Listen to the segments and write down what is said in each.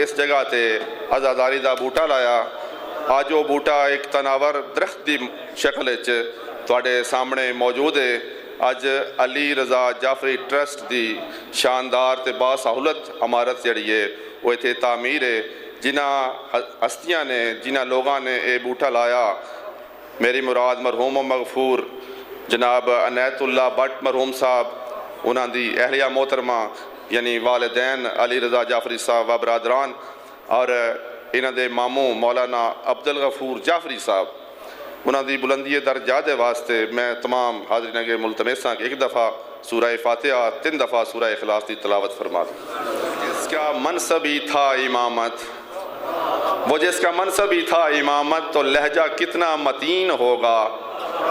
اس جگہ تے آزاداری دا بوٹا لایا. آج وہ بوٹا ایک تناور درخت دی شکل وچ تواڈے سامنے موجود ہے. اج علی رضا جعفری ٹرسٹ دی شاندار تے باسہولت عمارت جڑی ہے وہ اتنے تعمیر ہے. جنہ ہستیاں نے جنہ لوگاں نے اے بوٹا لایا، میری مراد مرحوم و مغفور جناب عنایت اللہ بٹ مرحوم صاحب، انہاں دی اہلیہ محترمہ یعنی والدین علی رضا جعفری صاحب و برادران، اور انہاں دے ماموں مولانا عبدالغفور جعفری صاحب، انہاں دی بلندی درجات واسطے میں تمام حاضرین کے ملتمس ہاں کہ ایک دفعہ سورہ فاتحہ 3 دفعہ سورہ اخلاص کی تلاوت فرما دیں. جس کا منصب ہی تھا امامت، وہ جس کا منصب ہی تھا امامت، تو لہجہ کتنا متین ہوگا،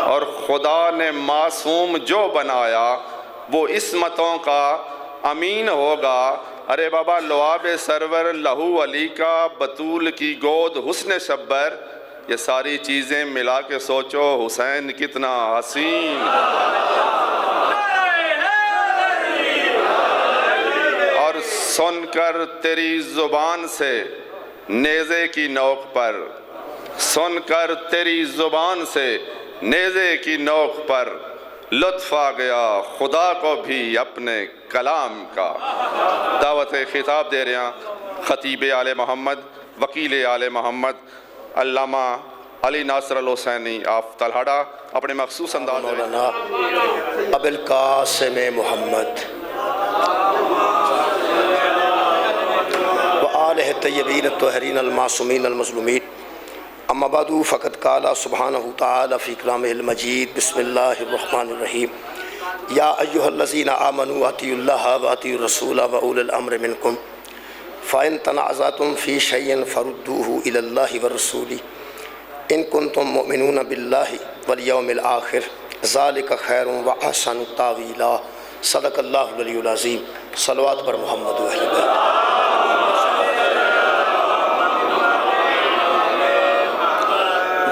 اور خدا نے معصوم جو بنایا وہ عصمتوں کا امین ہوگا. ارے بابا لعاب سرور لہو علی کا بطول کی گود حسن شبر، یہ ساری چیزیں ملا کے سوچو حسین کتنا حسین. اور سن کر تیری زبان سے نیزے کی نوک پر، سن کر تیری زبان سے نیزے کی نوک پر لطف آ گیا خدا کو بھی اپنے کلام کا. دعوت خطاب دے رہے ہیں خطیب آل محمد، وکیل آل محمد علامہ علی ناصر الحسینی آف تلہاڑا، اپنے مخصوص انداز مولانا ابو القاسم محمد وآلہ الطیبین الطاہرین المعصومین المظلومین. اما بعد فقد قال سبحانہ تعالی فی کلامہ المجید بسم اللہ الرحمن الرحیم یا ایہا الذین آمنوا اطیعوا اللہ واطیعوا الرسول واولی الامر منکم فإن تنازعتم فی شیء فردوہ الی اللہ والرسول ان کنتم مؤمنون باللہ والیوم الآخر ذالک خیر واحسن تاویلا. صدق اللہ العلی العظیم. صلوات پر محمد و اہل بیت.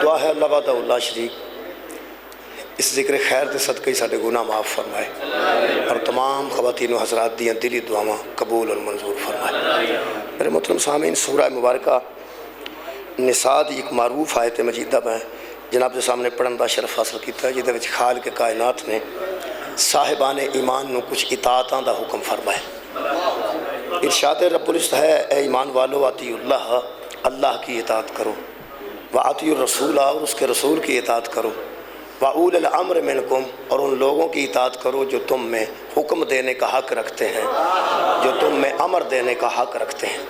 دعا ہے اللہ وحدہ لا شریک اس ذکر خیر دے صدقے ہی سارے گناہ معاف فرمائے، اور تمام خواتین و حضرات دیاں دلی دعاواں قبول اور منظور فرمائے. میرے محترم سامعین، سورہ مبارکہ نساء دی ایک معروف آیت مجیدہ میں جناب کے سامنے پڑھن دا شرف حاصل کیتا ہے، جہدے وچ خالق کائنات نے صاحبان ایمان نو کچھ اطاعتاں دا حکم فرمایا. ارشاد رب العزت ہے اے ایمان والو اطیعوا اللہ، اللہ کی اطاعت کرو، واطیعوا الرسول، اور اس کے رسول کی اطاعت کرو، واولی الامر منکم، اور ان لوگوں کی اطاعت کرو جو تم میں حکم دینے کا حق رکھتے ہیں، جو تم میں امر دینے کا حق رکھتے ہیں.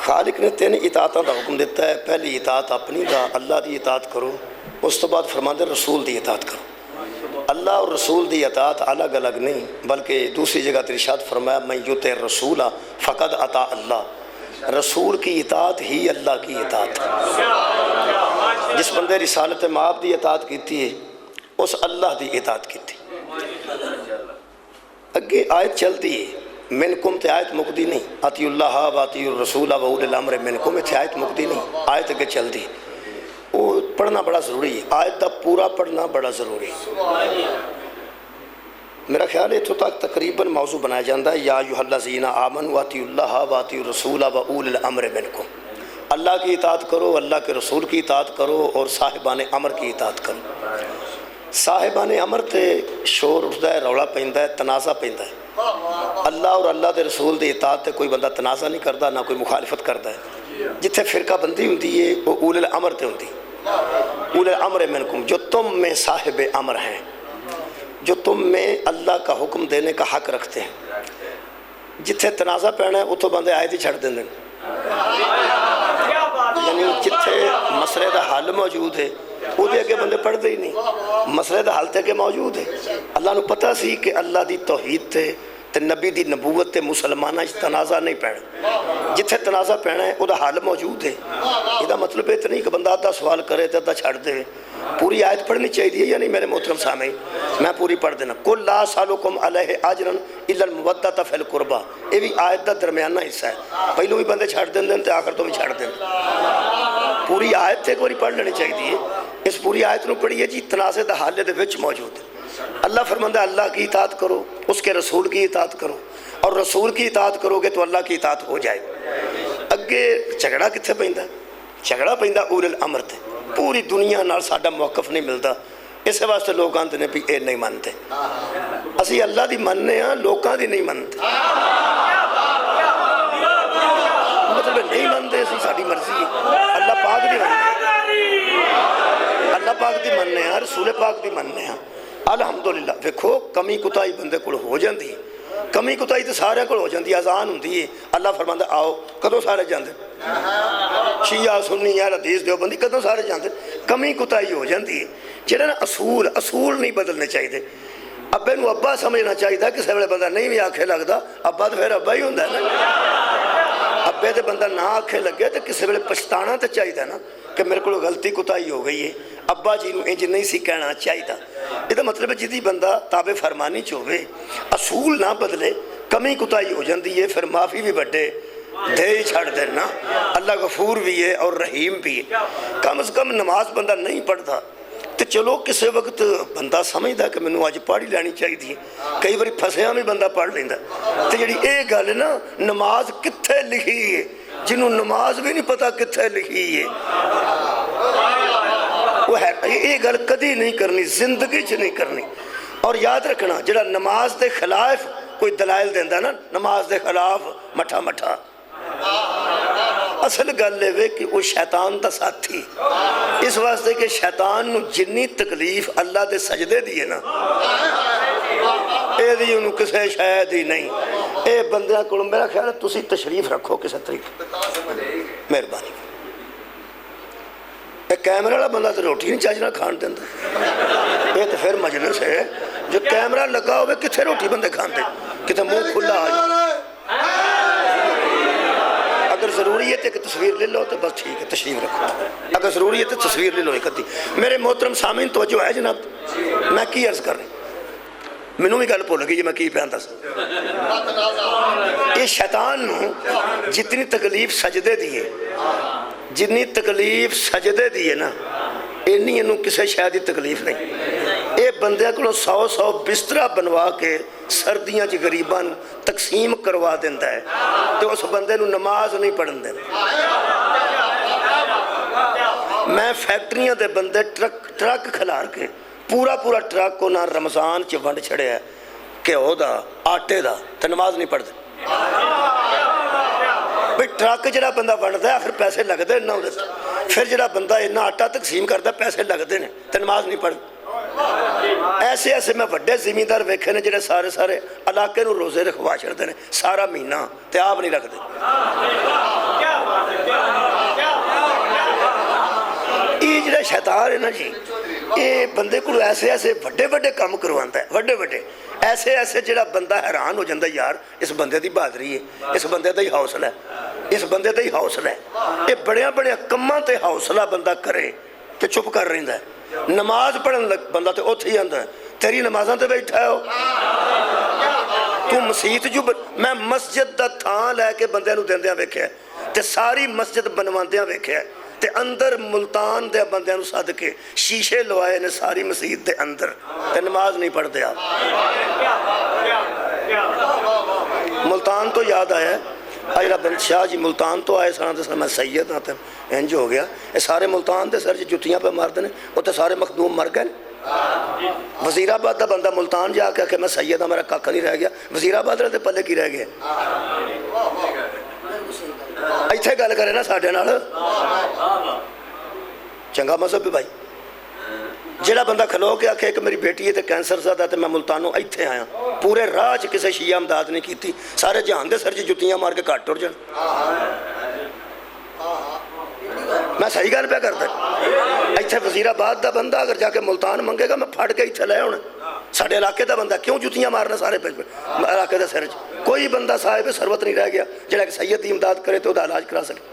خالق نے 3 اطاعتاں دا حکم دیتا ہے. پہلی اطاعت اپنی دا اللہ دی اطاعت کرو، اس تو بعد فرماندے رسول دی اطاعت کرو. اللہ اور رسول دی اطاعت الگ الگ نہیں، بلکہ دوسری جگہ ارشاد فرمایا من یطع الرسول فقد اطاع اللہ. رسول کی اطاعت ہی اللہ کی اطاعت ہے. جس بندے رسالت مآب دی اطاعت کیتی ہے اس اللہ دی اطاعت کیتی. اگے آیت چلتی ہے منکم تے آیت مکدی نہیں، اطیعوا اللہ واطیعوا الرسول واولی الامر منکم، تے آیت مکدی نہیں، آیت اگے چلتی. وہ پڑھنا بڑا ضروری ہے، آیت دا پورا پڑھنا بڑا ضروری ہے. میرا خیال ہے اتوں تک تقریباً موضوع بنایا جاتا ہے یا ایھا الذین آمنوا اطیعوا اللہ واطیعوا الرسول واولی الامر منکم. اللہ کی اطاعت کرو، اللہ کے رسول کی اطاعت کرو، اور صاحبان امر کی اطاعت کرو. صاحبان امر تے شور اٹھتا ہے، رولا پیندا ہے، تنازع پیندا ہے. اللہ اور اللہ دے رسول دی اطاعت تے کوئی بندہ تنازع نہیں کرتا، نہ کوئی مخالفت کرتا ہے. جتھے فرقہ بندی ہوتی ہے وہ اولی الامر تے ہوتی. اولی الامر منکم، جو تم میں صاحب امر ہیں، جو تم میں اللہ کا حکم دینے کا حق رکھتے ہیں. جتھے تنازع پینا ہے اتھوں بندے آیت ہی چھڑ دیں. یعنی جتھے مسئلے دا حل موجود ہے وہ دے اگے بندے پڑھ دے ہی نہیں. مسئلے دا حل تے اگے موجود ہے. اللہ نو پتہ سی کہ اللہ دی توحید تے نبی دی نبوت تے مسلمانہ اس تنازع نہیں پینا. جتھے تنازع پینا ہے وہ دا حل موجود ہے. یہ دا مطلب ہے نہیں کہ بندہ آدھا سوال کرے تے آدھا چھڑ دے. پوری آیت پڑھنی چاہیے، یعنی میرے محترم سامعین میں پوری پڑھ دینا. قل لا اسألکم علیہ اجرا الا المودۃ فی القربى. یہ بھی آیت دا درمیانہ حصہ ہے. پہلو بھی بندے چھڑ دیں تے آخر تو بھی چھڑ دیں. پوری آیت تے ایک باری پڑھ لینی چاہیے. اس پوری آیت نو پڑھیے جی، تنازع دا حل دے وچ موجود ہے. اللہ فرماندا ہے اللہ کی اطاعت کرو، اس کے رسول کی اطاعت کرو، اور رسول کی اطاعت کرو گے تو اللہ کی اطاعت ہو جائے. اگے جھگڑا کتنے پیندا؟ جھگڑا پیندا اول الامر تے. پوری دنیا نال ساڈا موقف نہیں ملتا. اس واسطے لوگ آندے نے بھی اے نہیں منتے. اسی اللہ دی مننے ہاں, لوکاں دی نہیں منتے. مطلب نہیں منتے اسی, ساڈی مرضی ہے. اللہ پاک دی مننے, اللہ پاک دی مننے ہاں, رسول پاک دی مننے ہاں. الحمدللہ. ویکھو کمی کوتاہی بندے کول ہو جاندی ہے. کمی کوتاہی تو سارے کول ہو جاندی ہے. اذان ہوندی ہے, اللہ فرماندا آؤ, کدوں سارے جاندے؟ شیعہ سنی اہل حدیث دیوبندی کدوں سارے جاندے؟ کمی کوتاہی ہو جاندی ہے. جہاں نا اصول نہیں بدلنے چاہیے. ابے نو ابا سمجھنا چاہیے. کسی ویلے بندہ نہیں بھی آکھے لگتا, ابا تو پھر ابا ہی ہوتا ہے نا. ابے تو بندہ نہ آکھے لگے تو کسی ویلے پچھتانا تو چاہیے نا کہ میرے کو غلطی کوتاہی ہو گئی ہے, ابا جی نو انج نہیں سی کہنا چاہیے. یہ مطلب ہے جدی بندہ تابع فرمانی چوے, اصول نہ بدلے, کمی کوتاہی ہو جاندی ہے, پھر معافی بھی بڑھے دے ہی چھڑ دینا. اللہ غفور بھی ہے اور رحیم بھی ہے. کم از کم نماز بندہ نہیں پڑھتا تو چلو کسی وقت بندہ سمجھدا کہ مینوں اج پڑھ ہی لینی چاہیے. کئی باری پھسیاں بھی بندہ پڑھ لیندا. تو جڑی اے گل ہے نا, نماز کتھے لکھی ہے, جنہوں نماز بھی نہیں پتا کتھے لکھی ہے, وہ ہے یہ گل کدی نہیں کرنی, زندگی چ نہیں کرنی. اور یاد رکھنا جڑا نماز دے خلاف کوئی دلائل دیندا نا, نماز دے خلاف مٹھا مٹھا, اصل گل ہے کہ وہ شیطان دا ساتھی. اس واسطے کہ شیطان نو جنی تکلیف اللہ دے سجدے دیئے نا, اے دی انہوں کسے شاید ہی نہیں. اے بندیاں کو میرا خیال ہے تسی تشریف رکھو کسے طریقے, مہربانی. اے کیمرہ والا بندہ تو روٹی نہیں چاہجنا کھان دیندہ. یہ تو پھر مجلس ہے جو کیمرہ لگا ہوئے کتھے روٹی بندے کھان دے, کتھے منہ کھلا آج. اگر ضروری ہے کہ تصویر لے لو تو بس ٹھیک ہے, تشریف رکھو. اگر ضروری ہے تو تصویر لے لو ایک ادھی. میرے محترم سامعین توجہ ہے جناب, میں کی عرض کر رہا ہوں, مینوں بھی گل بھول گئی میں کی بیان دس. یہ شیطان نو جتنی تکلیف سجدے دیے, جتنی تکلیف سجدے دیے نا, اینی انہوں کسے شاید ہی تکلیف نہیں. اے بندے کو 100 بسترہ بنوا کے سردیاں چی غریبان تقسیم کروا دیندہ ہے, تو اس بندے نو نماز نہیں پڑھن دیندہ. میں فیکٹریاں دے بندے ٹرک کھلار کے پورا ٹرک کو نہ رمضان چی ونڈ چھڑے ہے کہ ہو دا آٹے دا تو نماز نہیں پڑھ دے. بھئی ٹرک جڑا بندہ ونڈ ہے پھر پیسے لگ دے نہ, پھر جڑا بندہ اتنا آٹا تقسیم کرتا پیسے لگ دے تو نماز نہیں پڑھ. ایسے میں وڈے زمیندار ویکھے نے جڑے سارے علاقے نو روزے رکھوا چھڑتے ہیں سارا مہینہ تے آپ نہیں رکھتے. یہ جڑا شیطان ہے نا جی, یہ بندے کو ایسے وڈے کام کرواتا ہے, وڈے ایسے جڑا بندہ حیران ہو جاندہ یار اس بندے دی بہادری ہے, اس بندے دا ہی حوصلہ ہے, اس بندے دا ہی حوصلہ ہے. یہ بڑے کماں تے حوصلہ بندہ کرے تے چپ کر رہندا ہے. نماز پڑھن لگ بندہ تے اوتھے ہی آندا ہے, تیری نمازاں تے بیٹھا ہو تو مسیت جو. میں مسجد دا تھان لے کے بندے نو دیندیاں ویکھیا تے ساری مسجد بنواندیاں ویکھیا تے اندر ملتان دے بندیاں نو سد کے شیشے لوائے نے ساری مسجد دے اندر, تے نماز نہیں پڑھ دیا. ملتان تو یاد آیا ہے, آئرہ بن شاہ جی ملتان تو آئے سانا دے سر میں سید آتے ہیں انج ہو گیا. یہ سارے ملتان دے سر جی جتیاں پہ مار دینے, وہ تے سارے مخدوم مر گئے. وزیر آباد دا بندہ ملتان جا کے کہ میں سید ہاں میرا کاکا نہیں رہ گیا, وزیر آباد رہتے پلے کی رہ گئے. ایتھے گل کرے نا ساڑھے نال چنگا مذہب بھائی. جڑا بندہ کھلو کے آکھے کہ میری بیٹی ہے تے کینسر زیادہ تے میں ملتانوں ایتھے آیا, پورے راج کسے شیعہ امداد نہیں کیتی, سارے جہان دے سر جی جتیاں مار کے کٹ ٹر جان. میں صحیح گل پہ کرتا ایتھے وزیر آباد دا بندہ اگر جا کے ملتان منگے گا میں پھڑ کے ایتھے لے ہونا. ساڑھے علاقے دا بندہ کیوں جتیاں مارنا سارے پہ علاقے دا سر جی. کوئی بندہ صاحب ثروت نہیں رہ گیا جڑا کہ سید دی امداد کرے تو دا علاج کرا سکے.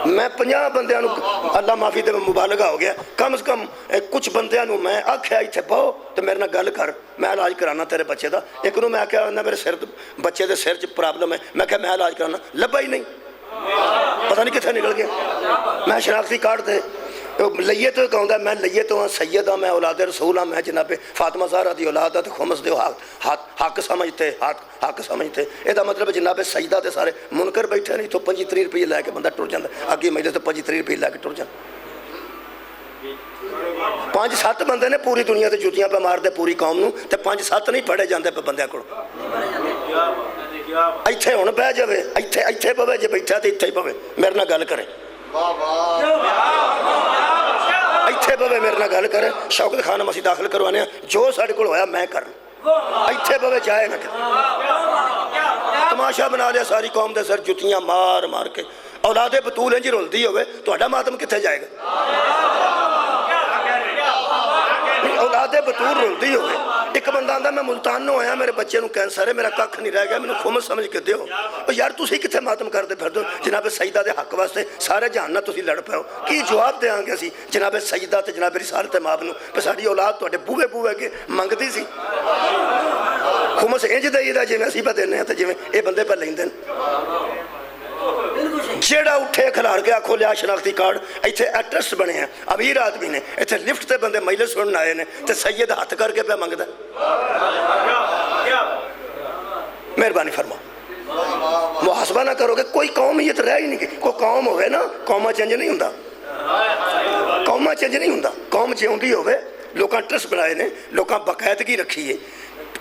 میں 50 بندیاں نو اللہ معافی دے مبالغہ ہو گیا, کم از کم کچھ بندیاں نو میں آکھیا ایتھے بہو تو میرے نہ گل کر, میں علاج کرانا تیرے بچے دا. ایک نو میں آکھیا میرے سر بچے دے سر چ پرابلم ہے, میں کہا میں علاج کرانا, لبا ہی نہیں, پتہ نہیں کتھے نکل گیا. میں شناختی کارڈ دے لئیے تو کہوندا میں لئیے تو ہاں، سید ہاں، میں اولاد رسول ہاں، میں جناب فاطمہ زہرا دی اولاد ہاں تے خمس دیو حق سمجھتے حق سمجھتے. یہ مطلب جناب سجدہ تے سارے منکر بیٹھے نہیں تو 25-30 روپئے لے کے بندہ ٹر جاتا اگے مجلس تے 25-30 روپئے لے کے ٹر جاتا. 5-7 بندے نے پوری دنیا تے جوتیاں پہ مار دے پوری قوم نو تے 5-7 نہیں پڑھے جاندے پہ بندیاں کو. ایتھے ہن بہ جاوے ایتھے پوے جے بیٹھا تے ایتھے ہی پوے میرے نال گل کرے. ایتھے پوے میرے نال گل کرے. شوکت خانم اسی داخل کروانے جو ساڈے کول ہویا میں کروں. ایتھے پوے جائے نہ تماشا بنا لیا ساری قوم دے سر جتیاں مار مار کے. اولاد بطول انج رلدی ہوئے تہاڈا ماتم کتھے جائے گا؟ اولاد بطول رلدی ہوئے. ایک بندہ آندا میں ملتان ہویا میرے بچے نو کینسر ہے میرا ککھ نہیں رہ گیا مینوں خمس سمجھ کے دیو. یار تسی کتھے ماتم کردے پھردے ہو جناب سجدہ دے حق واسطے سارے جہان نال تسی لڑ پئے ہو. کی جواب دیاں گے اسی جناب سجدہ تے جناب رسالت ماب نو کہ ساڈی اولاد تہاڈے بوئے کے منگدی سی. خمس انج دئیدا جویں اسی پہ دینے ہیں تے جویں اے بندے پہ لیندے نے. جیڑا اٹھے کھلار کے آکھو لیا شناختی کارڈ ایتھے ایٹرسٹ بنے ہیں امیر آدمی نے ایتھے لفٹ تے بندے مجلس سنن آئے نے تے سید ہاتھ کر کے پہ منگدا. مہربانی فرما محاسبہ نہ کرو گے کوئی قومیت رہ ہی نہیں گئی. کوئی قوم ہوئے نا قومہ چینج نہیں ہوندا. قومہ چینج نہیں ہوندا. قوم جیوندی ہوئے لوکاں ٹرسٹ بنائے نے لوکاں باقاعدگی رکھی ہے.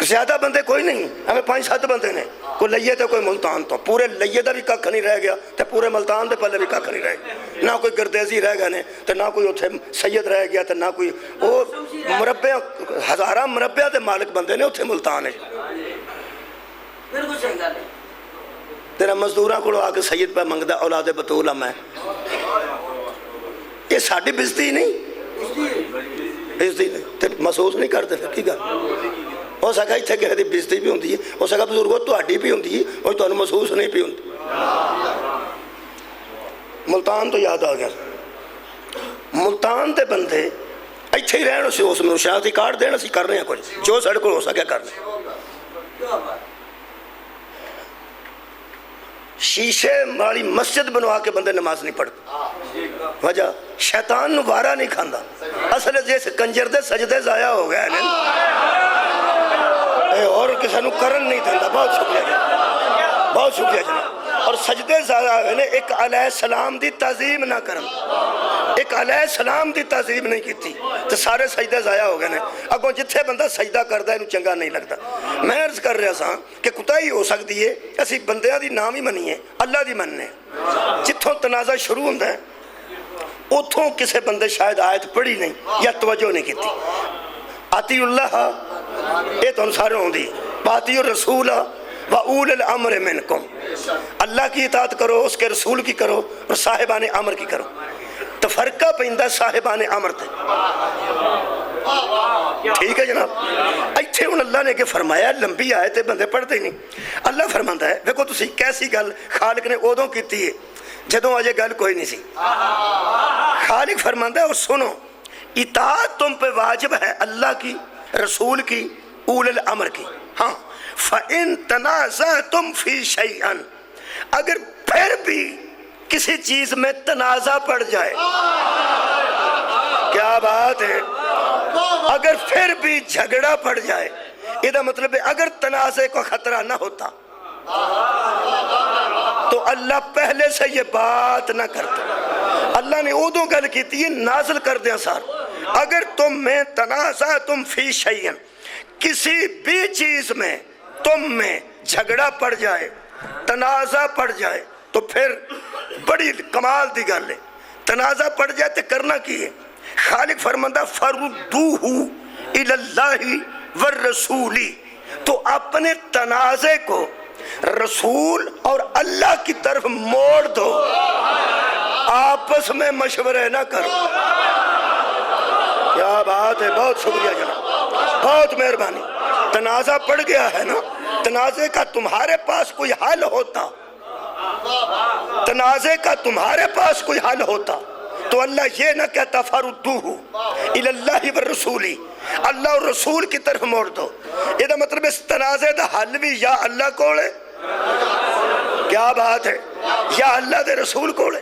زیادہ بندے کوئی نہیں ہمیں 5-7 بندے نے کوئی لئیے تے کوئی ملتان تو پورے لئیے دا بھی ککھ نہیں رہ گیا تے پورے ملتان دے پلے بھی ککھ نہیں رہ گیا. نہ کوئی گردیزی رہ گئے نے تے نہ کوئی اتھے سید رہ گیا تے نہ کوئی وہ مربع ہزاراں مربع دے مالک بندے نے اتھے ملتان ہے. تیرا مزدوراں کو آ کے سید پہ منگدا اولاد بطول میں یہ ساڈی بزتی نہیں بزتی نہیں تے محسوس نہیں کرتے پھر کی گل ہو سکا اتنے کسی کی بزتی بھی ہوتی ہے ہو سکا بزرگوں تہاڈی بھی ہوتی ہے اور تمہیں محسوس نہیں پی ہوتی. ملتان تو یاد آ گیا ملتان دے بندے ایتھے ہی رہن اس میں شناختی کارڈ دین اسی کر رہے ہیں کچھ جو ساڈے کول ہو سکیا کر رہے. شیشے والی مسجد بنوا کے بندے نماز نہیں پڑھتے. وجہ شیطان نو وارا نہیں کھاندا. اصل جیسے کنجر دے سجدے ضائع ہو گئے اور کسی نو کرن نہیں دینا. بہت شکریہ جناب بہت شکریہ جناب. اور سجدے ضائع ہوئے نے ایک علیہ السلام دی تعظیم نہ کرن ایک علیہ السلام دی تعظیم نہیں کیتی تو سارے سجدے ضائع ہو گئے نے. اگوں جتھے بندہ سجدہ کردا ہے انہوں چنگا نہیں لگتا. میں عرض کر رہا ساں کہ کوتاہی ہو سکتی ہے اسی بندیاں دی نام ہی منیے اللہ دی مننے. جتھوں تنازع شروع ہوندا ہے اتھوں کسے بندے شاید آیت پڑھی نہیں یا توجہ نہیں کیتی. آتی اللہ یہ تو سارے ہوں دی باتی الرسول وَأُولِ الْأَمْرِ مِنْكُمْ. اللہ کی اطاعت کرو اس کے رسول کی کرو اور صاحبان امر کی کرو. تو فرقہ پہندہ صاحبان امر تے ٹھیک ہے جناب. ایتھے ان اللہ نے کہ فرمایا لمبی آیتیں بندے پڑھتے نہیں. اللہ فرماندا ہے دیکھو تسی کیسی گل خالق نے ادوں کیتی ہے جدوں اجے گل کوئی نہیں سی. خالق فرماندا ہے اور سنو اطاعت تم پہ واجب ہے اللہ کی رسول کی اول الامر کی. ہاں فَإِن تَنَازَعْتُمْ فِي شَيْئًا اگر پھر بھی کسی چیز میں تنازع پڑ جائے. کیا بات ہے. اگر پھر بھی جھگڑا پڑ جائے یہ مطلب ہے اگر تنازع کو خطرہ نہ ہوتا تو اللہ پہلے سے یہ بات نہ کرتا. اللہ نے ادوں گل کی تھی نازل کر دیا سار. اگر تم میں تنازعتم فی شیئن کسی بھی چیز میں تم میں جھگڑا پڑ جائے تنازع پڑ جائے تو پھر بڑی کمال دی گل ہے. تنازع پڑ جائے تو کرنا کی ہے. خالق فرماندہ فردوہ الی اللہ والرسول تو اپنے تنازع کو رسول اور اللہ کی طرف موڑ دو. آپس میں مشورے نہ کرو. کیا بات ہے. بہت شکریہ جناب بہت مہربانی. تنازع پڑ گیا ہے نا تنازع کا تمہارے پاس کوئی حل ہوتا تنازع کا تمہارے پاس کوئی حل ہوتا تو اللہ یہ نہ کہتا فردوہ الی اللہ والرسول اللہ اور رسول کی طرف موڑ دو. یہ مطلب اس تنازع دا حل بھی یا اللہ کو ہے. کیا بات ہے. یا اللہ دے رسول کو ہے.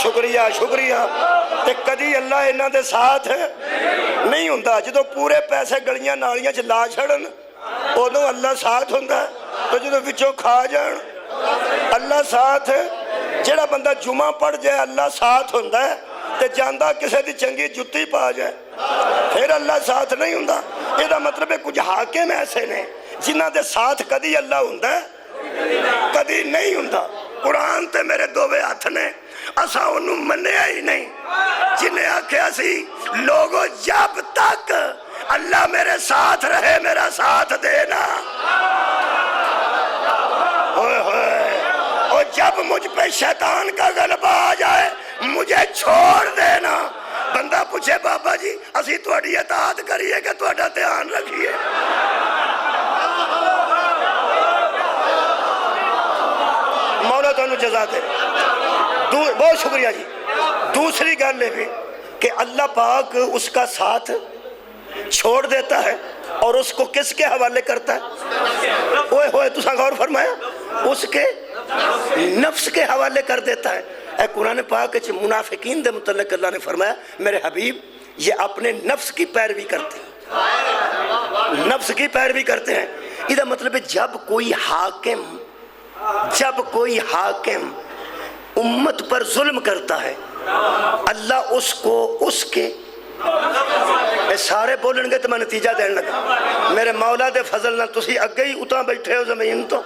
شکریہ شکریہ تے کدی اللہ انہاں دے ساتھ نہیں ہوندا جدوں پورے پیسے گلیاں نالیاں چ لا چھڑن ادوں اللہ ساتھ ہوندا تو جدوں وچوں کھا جان اللہ ساتھ جڑا بندہ جمعہ پڑھ جائے اللہ ساتھ ہوندا ہے تے جاندہ کسے دی چنگی جتی پا جائے پھر اللہ ساتھ نہیں ہوندا یہ دا مطلب ہے کچھ حاکم ایسے نے جنہ دے ساتھ کدی اللہ ہوندا ہے کدی نہیں ہوندا قرآن تے میرے دووے ہاتھ نے اسا انہوں منیا ہی نہیں جنہیں آکھیا سی لوگوں جب تک اللہ میرے ساتھ رہے میرا ساتھ دینا ہوئے ہوئے اور جب مجھ پہ شیطان کا غلبہ آ جائے مجھے چھوڑ دینا بندہ پوچھے بابا جی اسی تہاڈی اطاعت کریے کہ تہاڈا دھیان رکھیے مولا تانوں جزا دے بہت شکریہ جی دوسری گل یہ بھی کہ اللہ پاک اس کا ساتھ چھوڑ دیتا ہے اور اس کو کس کے حوالے کرتا ہے اوئے ہوئے تساں غور فرمایا اس کے نفس کے حوالے کر دیتا ہے اے قرآن پاک منافقین دے متعلق اللہ نے فرمایا میرے حبیب یہ اپنے نفس کی پیروی کرتے ہیں نفس کی پیروی کرتے ہیں یہ مطلب ہے جب کوئی حاکم امت پر ظلم کرتا ہے اللہ اس کو اس کے سارے بولن گے تو میں نتیجہ دین لگا میرے مولا دے فضل نہ تسی اگے ہی اتنا بیٹھے ہو زمین تو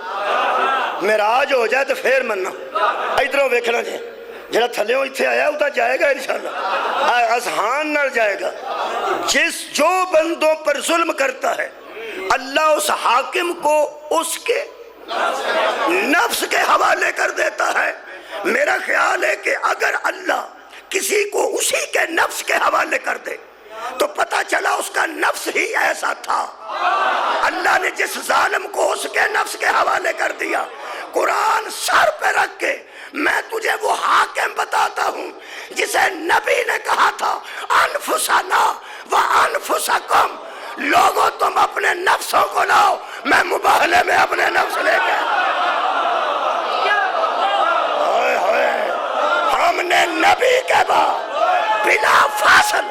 معراج ہو جائے تو پھر مننا ادھروں ویکھنا جی جڑا تھلیوں اتھے آیا اتنا جائے گا انشاءاللہ اذہان نہ جائے گا جو بندوں پر ظلم کرتا ہے اللہ اس حاکم کو اس کے نفس کے حوالے کر دیتا ہے میرا خیال ہے کہ اگر اللہ کسی کو اسی کے نفس کے حوالے کر دے تو پتہ چلا اس کا نفس ہی ایسا تھا اللہ نے جس ظالم کو اس کے نفس کے حوالے کر دیا قرآن سر پہ رکھ کے میں تجھے وہ حاکم بتاتا ہوں جسے نبی نے کہا تھا انفسنا و انفسکم لوگوں تم اپنے نفسوں کو لاؤ میں مباہلے میں اپنے نفس لے کے ہم نے نبی کے بعد بلا فاصل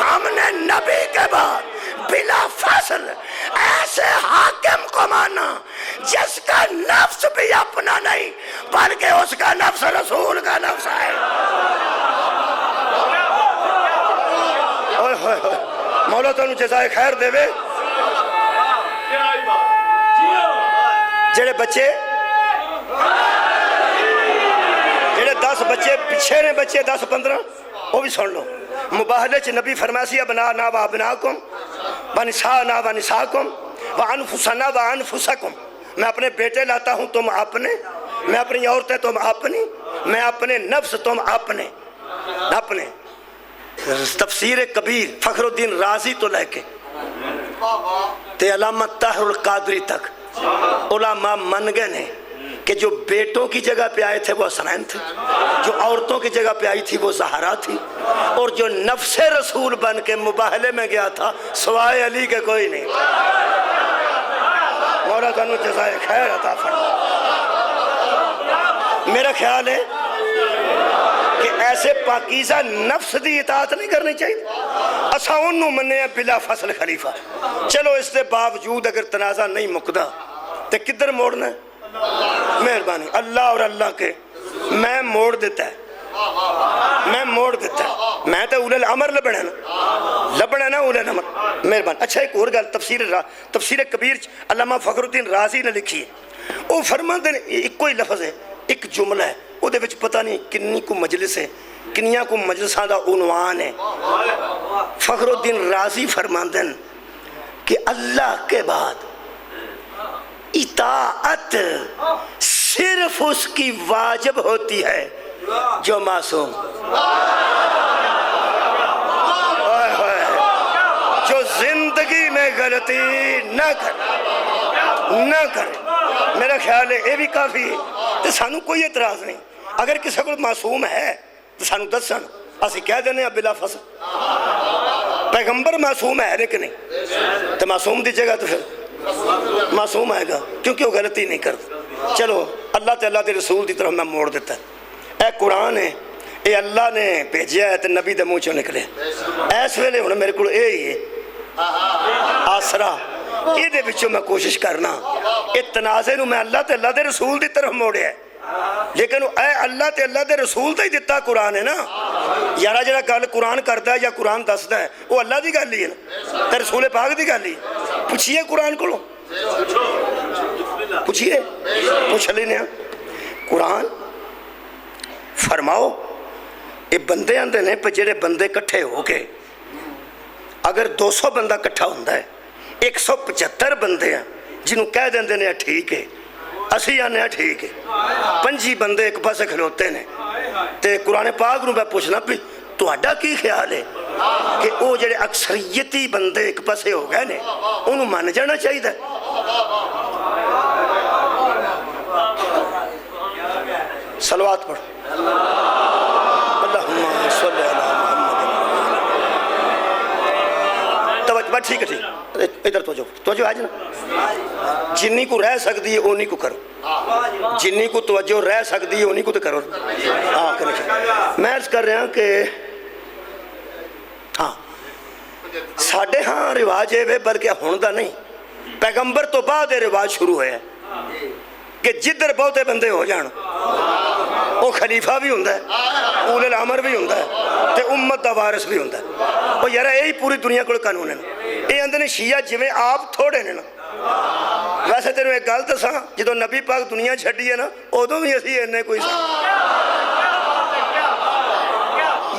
ہم نے نبی کے بعد بلا فاصل ایسے حاکم کو مانا جس کا نفس بھی اپنا نہیں بلکہ اس کا نفس رسول کا نفس ہے مولا تانوں جزائے خیر دے وے جڑے بچے جڑے 10 بچے پیچھے نے بچے 10-15 وہ بھی سن لو مباہلے چ نبی فرمایا سی ابنانا و ابناکم ونسانا و نساکم وانفسنا و انفسکم میں اپنے بیٹے لاتا ہوں تم اپنے میں اپنی عورتیں تم اپنی میں اپنے نفس تم اپنے تفسیر کبیر فخر الدین رازی تو لے کے تے علامہ طاہر القادری تک علماء من گئے نے کہ جو بیٹوں کی جگہ پہ آئے تھے وہ حسنین تھے جو عورتوں کی جگہ پہ آئی تھی وہ زہرا تھی اور جو نفس رسول بن کے مباہلے میں گیا تھا سوائے علی کے کوئی نہیں مولا تانوں جزائے خیر عطا فرمائے میرا خیال ہے کہ ایسے پاکیزہ نفس دی اطاعت نہیں کرنی چاہیے اساں انہوں مننے ہیں بلا فصل خلیفہ چلو اس کے باوجود اگر تنازع نہیں مکدا تو کدھر موڑنا ہے مہربانی اللہ اور اللہ کے میں موڑ دیتا ہے میں تو اولے الامر لبنا ہے نا اولے الامر مہربانی اچھا ایک اور گل تفسیر کبیر علامہ فخر الدین رازی نے لکھی ہے وہ فرماتے ہیں ایک کوئی لفظ ہے ایک جملہ ہے وہ دے وچ پتہ نہیں کنی کو مجلس ہے کنیاں کو مجلساں دا عنوان ہے فخر الدین رازی فرماتے ہیں کہ اللہ کے بعد اطاعت صرف اس کی واجب ہوتی ہے جو معصوم جو زندگی میں غلطی نہ کرے میرا خیال ہے یہ بھی کافی ہے تو سانو کوئی اعتراض نہیں اگر کسی کو معصوم ہے تو سانو دسن اسی کہہ دینے ہیں بلا فصل پیغمبر معصوم ہے لیکن نہیں تو معصوم دی جگہ تو پھر معصوم آئے گا کیونکہ وہ غلطی نہیں کرتا چلو اللہ تے اللہ دے رسول دی طرف میں موڑ دیتا ہے۔ اے قرآن ہے، اے اللہ نے بھیجیا ہے تے نبی دے منہ چوں نکلے۔ اس ویلے ہن میرے کول اے ہی ہے آسرا، یہ دے وچوں میں کوشش کرنا اے تنازع نو میں اللہ تے اللہ دے رسول دی طرف موڑیا ہے، لیکن اے اللہ تے اللہ دے رسول تے ہی دتا قرآن ہے نا یارا، جڑا گل قرآن کردا ہے یا قرآن دسدا ہے وہ اللہ دی گل ہی ہے نا تے رسول پاک دی گل ہی۔ پوچھیے قرآن کولوں، پوچھیے، پوچھ لینے ہیں قرآن فرماؤ یہ بندے آندے نے پہ جڑے بندے کٹھے ہو کے اگر 200 بندہ کٹھا ہوندہ ہے 175 بندے ہیں جنہوں کہہ دیندے نے ٹھیک ہے، اسی آنے ہیں ٹھیک ہے، 5 بندے ایک پاسے کھلوتے ہیں تے قرآن پاک نو میں پوچھنا بھی تو اڈا کی خیال ہے کہ وہ جڑے اکثریتی بندے ایک پاسے ہو گئے نے انہوں مان جانا چاہیے ہے؟ صلوات پڑھ اللہم صلی اللہ محمد۔ توجہ ٹھیک ہے، ٹھیک ادھر توجہ آج نا جنہی کو رہ سکتی ہے انہی کو کرو، جنہی کو توجہ رہ سکتی ہے انہی کو تو کرو۔ میں عرض کر رہا ہوں کہ ہاں ساڑھے ہاں رواج ہے بلکہ ہوندہ نہیں، پیغمبر تو بعد رواج شروع ہویا ہے کہ جدھر بہتے بندے ہو جان وہ خلیفہ بھی ہوندہ ہے، اول الامر بھی ہوندہ ہے تے امت دا وارث بھی ہوندہ ہے۔ وہ یارا یہی پوری دنیا کو قانون ہے نا، یہ اندر نے شیعہ جویں آپ تھوڑے نے نا۔ ویسے تیرے ایک گل تو ساں جدو نبی پاک دنیا چھڑی ہے نا ادو بھی اسی انہیں کوئی سا،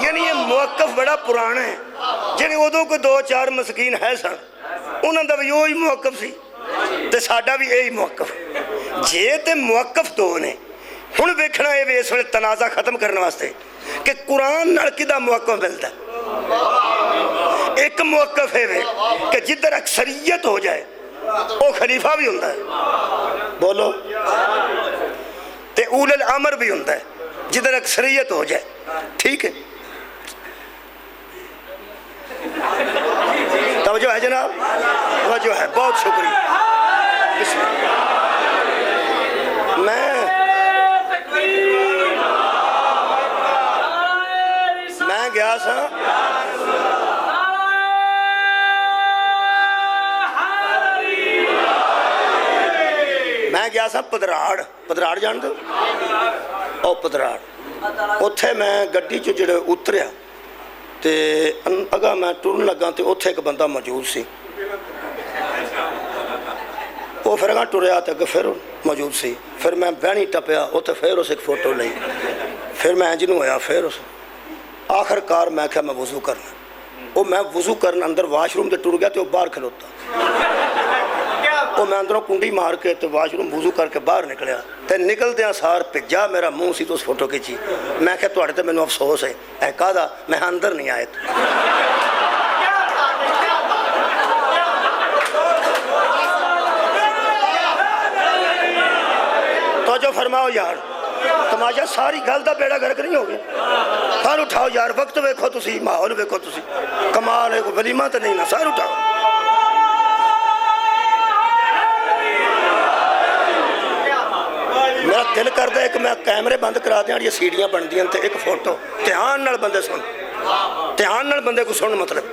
یعنی یہ موقف بڑا پرانا ہے، جنہیں ادو کو 2-4 مسکین ہے سن انہوں دا بھی یہی موقف سی تے ساڈا بھی یہی موقف جے تے موقف دو نے۔ ہن ویکھنا ہے اس ویلے تنازع ختم کرنے واسطے کہ قرآن نال کدا موقف ملتا ہے۔ ایک موقف ہے کہ جدھر اکثریت ہو جائے وہ خلیفہ بھی ہوندہ ہے، بولو تے اول الامر بھی ہوندہ ہے جدھر اکثریت ہو جائے، ٹھیک ہے؟ توجہ ہے جناب، توجہ ہے، بہت شکریہ۔ بسم اللہ۔ میں گیا سا پدراڑ جان دو او پدراڑ اتھے میں گڈی چو جڑے اتریا تے اگا میں ٹرن لگا تے اتھے ایک بندہ موجود سی، وہ پھر اگا ٹریا تے اگے پھر موجود سی، پھر میں بہنی ٹپیا اتھے پھر اس ایک فوٹو لئی، پھر میں جنوں ہویا پھر اس آخر کار میں کہا میں وضو کرنا، وہ میں وضو کرنا اندر واش روم تے ٹر گیا تے وہ باہر کھلوتا، وہ میں اندروں کنڈی مار کے تے واش روم وضو کر کے باہر نکلیا تے نکل دیا سار پجا میرا منہ سی تو اس فوٹو کھینچی، میں کہا تواڈے تے مینوں افسوس ہے، اے کہا میں اندر نہیں آئے تو جو فرماؤ یار تماشا ساری گل دا بیڑا گرک نہیں ہو گیا، سار اٹھاؤ یار، وقت ویکھو تسی، ماحول ویکھو تسی، کمال ہے، کوئی ولیمہ تو نہیں نا، سار اٹھاؤ۔ میرا دل کرتا ہے کہ میں کیمرے بند کرا دیا، یہ سیڑیاں بن دیاں تے ایک فوٹو دھیان نال بندے سن، دھیان نال بندے کو سن، مطلب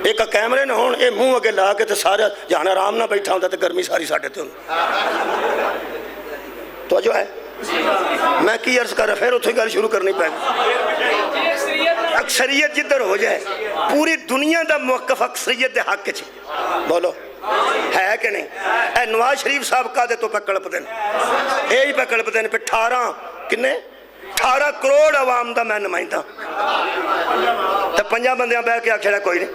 ایک کیمرے نہ ہون، اے منہ اگے لا کے تے سارا جہاں آرام نہ بیٹھا ہوندا تے گرمی ساری ساڈے تے ہوں۔ تو جو ہے میں کی عرض کر رہا پھر اتھے گل شروع کرنی پائے گی، اکثریت جدھر ہو جائے پوری دنیا دا موقف اکثریت دے حق چ، بولو ہے کہ نہیں؟ اے نواز شریف صاحب کا دے تو پکڑ پدن اے ہی پکڑ پدن پہ 18 کروڑ عوام دا میں نمائندہ تو 5 بندیاں بہ کے آکھڑا کوئی نہیں،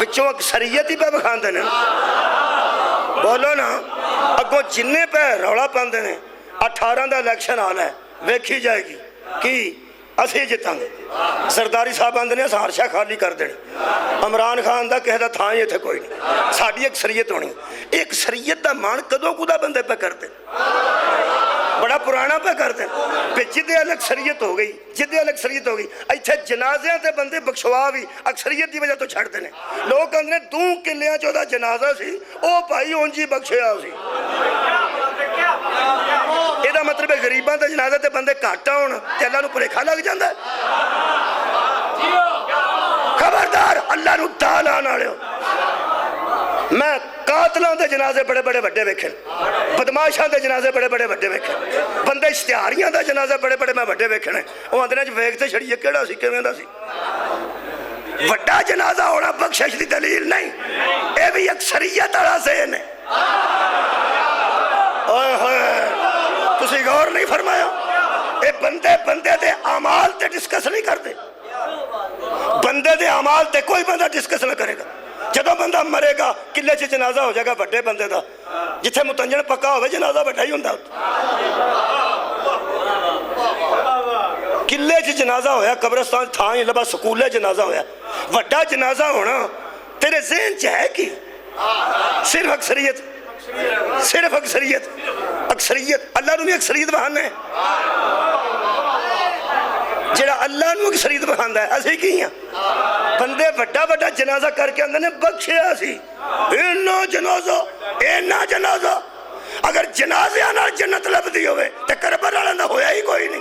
بچوں اکثریت ہی پہ بکھان دینے، بولو نا اگو جننے پہ روڑا پاندے نے 18 دا الیکشن آنا ہے ویکھی جائے گی کی اسی جتاں گے، سرداری صاحب آندے نے سہارشہ خالی کر دینے، عمران خان دا کہہ دا تھا یہ تھے کوئی نہیں، ساڑھی اکثریت ہونی، ایک اکثریت دا مان کدوں کدا بندے پہ کر دیں، بڑا پرانا پہ کر دیں، پہ جدے اکثریت ہو گئی، جدے اکثریت ہو گئی، ایتھے جنازیاں تے بندے بخشوا بھی اکثریت دی وجہ تو چھڑ دینے، لوگ اندرے دوں کلیاں چودہ جنازہ سی، او بھائی اونجی بخشیا سی، ਇਹਦਾ ਮਤਲਬ ਹੈ ਗਰੀਬਾਂ ਦੇ ਜਨਾਜ਼ੇ ਤੇ ਬੰਦੇ ਘੱਟ ਆਉਣ ਤੇ ਅੱਲਾ ਨੂੰ ਭੁਲੇਖਾ ਲੱਗ ਜਾਂਦਾ ਹੈ। ਖਬਰਦਾਰ ਅੱਲਾ ਨੂੰ ਦਾ ਲਾਣ ਵਾਲਿਓ। ਮੈਂ ਕਾਤਲਾਂ ਦੇ ਜਨਾਜ਼ੇ ਬੜੇ ਬੜੇ ਵੱਡੇ ਵੇਖੇ, ਬਦਮਾਸ਼ਾਂ ਦੇ ਜਨਾਜ਼ੇ ਬੜੇ ਬੜੇ ਵੱਡੇ ਵੇਖੇ, ਬੰਦੇ ਇਸ਼ਤਿਹਾਰੀਆਂ ਦਾ ਜਨਾਜ਼ਾ ਬੜੇ ਬੜੇ ਮੈਂ ਵੱਡੇ ਵੇਖੇ ਨੇ। ਉਹ ਆਂਦੇ ਨੇ ਵੇਖ ਤੇ ਛੜੀਏ ਕਿਹੜਾ ਸੀ ਕਿਵੇਂ ਦਾ ਸੀ। ਵੱਡਾ ਜਨਾਜ਼ਾ ਹੋਣਾ ਬਖਸ਼ਿਸ਼ ਦੀ ਦਲੀਲ ਨਹੀਂ, ਇਹ ਵੀ ਅਕਸਰੀਅਤ ਵਾਲਾ ਜ਼ਹਿਨ ਹੈ। ਓਏ ਹੋਏ ਤੁਸੀਂ ਗੌਰ ਨਹੀਂ ਫਰਮਾਇਆ, ਇਹ ਬੰਦੇ ਬੰਦੇ ਦੇ ਅਮਾਲ ਤੇ ਡਿਸਕਸ ਨਹੀਂ ਕਰਦੇ। ਬੰਦੇ ਦੇ ਅਮਾਲ ਤੇ ਕੋਈ ਬੰਦਾ ਡਿਸਕਸ ਨਾ ਕਰੇਗਾ। ਜਦੋਂ ਬੰਦਾ ਮਰੇਗਾ ਕਿਲੇ 'ਚ ਜਨਾਜ਼ਾ ਹੋ ਜਾਏਗਾ ਵੱਡੇ ਬੰਦੇ ਦਾ, ਜਿੱਥੇ ਮੁਤੰਜਣ ਪੱਕਾ ਹੋਵੇ ਜਨਾਜ਼ਾ ਵੱਡਾ ਹੀ ਹੁੰਦਾ। ਕਿਲੇ 'ਚ ਜਨਾਜ਼ਾ ਹੋਇਆ, ਕਬਰਸਤਾਨ ਥਾਂ ਹੀ ਲੱਭਾ, ਸਕੂਲੇ ਜਨਾਜ਼ਾ ਹੋਇਆ, ਵੱਡਾ ਜਨਾਜ਼ਾ ਹੋਣਾ ਤੇਰੇ ਜ਼ਿਹਨ 'ਚ ਹੈ ਕਿ ਸਿਰਫ ਅਕਸਰੀਅਤ, ਸਿਰਫ ਅਕਸਰੀਅਤ, ਅਕਸਰੀਅਤ। ਅੱਲਾ ਨੂੰ ਵੀ ਅਕਸਰੀਅਤ ਬਹਾਨਾ ਹੈ। ਜਿਹੜਾ ਅੱਲਾ ਨੂੰ ਅਕਸਰੀਅਤ ਬਖਾਂਦਾ ਹੈ, ਅਸੀਂ ਕੀ ਹਾਂ? ਬੰਦੇ ਵੱਡਾ ਵੱਡਾ ਜਨਾਜ਼ਾ ਕਰਕੇ ਆਂਦੇ ਨੇ ਬਖਸ਼ਿਆ ਸੀ। ਇੰਨਾ ਜਨਾਜ਼ਾ ਅਗਰ ਜਨਾਜ਼ਿਆਂ ਨਾਲ ਜੰਨਤ ਲੱਭਦੀ ਹੋਵੇ ਤੇ ਕਰਬਲ ਵਾਲਿਆਂ ਦਾ ਹੋਇਆ ਹੀ ਕੋਈ ਨਹੀਂ।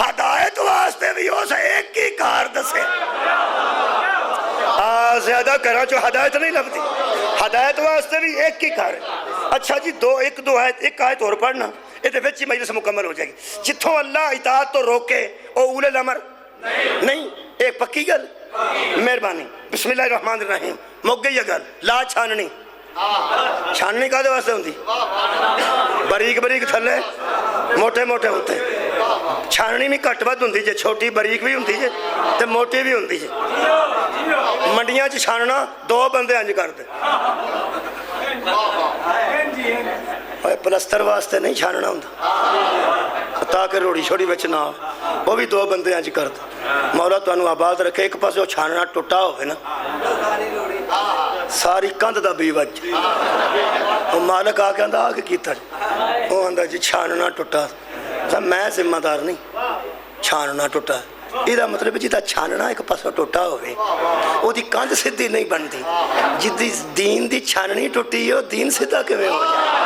ہدایت واسطے بھی اس ایک ہی کار دسے زیادہ کرا جو ہدایت نہیں لبتی ہدایت واسطے بھی ایک ہی کار ہے اچھا جی ایک آیت اور پڑھنا یہ مجلس مکمل ہو جائے گی جتوں اللہ اطاعت تو روکے او اولے الامر نہیں ایک پکی گل مہربانی بسم اللہ الرحمن الرحیم مک گئی گل لا چھاننی چھاننی کا دے واسطے ہوندی باریک باریک تھلے موٹے موٹے ہوتے چھاننی بھی گھٹ ود ہوندی جے چھوٹی باریک بھی ہوندی جے تے موٹی بھی ہوندی جے منڈیاں چ چھاننا دو بندے انج کر دے پلستر واسطے نہیں چھاننا ہوندا تاکہ روڑی چھوڑی بچ نہ ہو وہ بھی دو بندے انج کر دے مولا تانوں آباد رکھے ایک پاسے وہ چھاننا ٹوٹا ہوئے نا ساری کندھ دا بھی وج وہ مالک آ کے آندا آ کے کیتا وہ آندا جی چھاننا ٹوٹا میں ذمہ دار نہیں چھاننا ٹوٹا یہ مطلب جیتا چھاننا ایک پاسوں ٹوٹا ہوئے وہ دی کندھ سدھی نہیں بنتی جدی دین دی چھاننی ٹوٹی ہو دین سدھا کیویں ہو جائے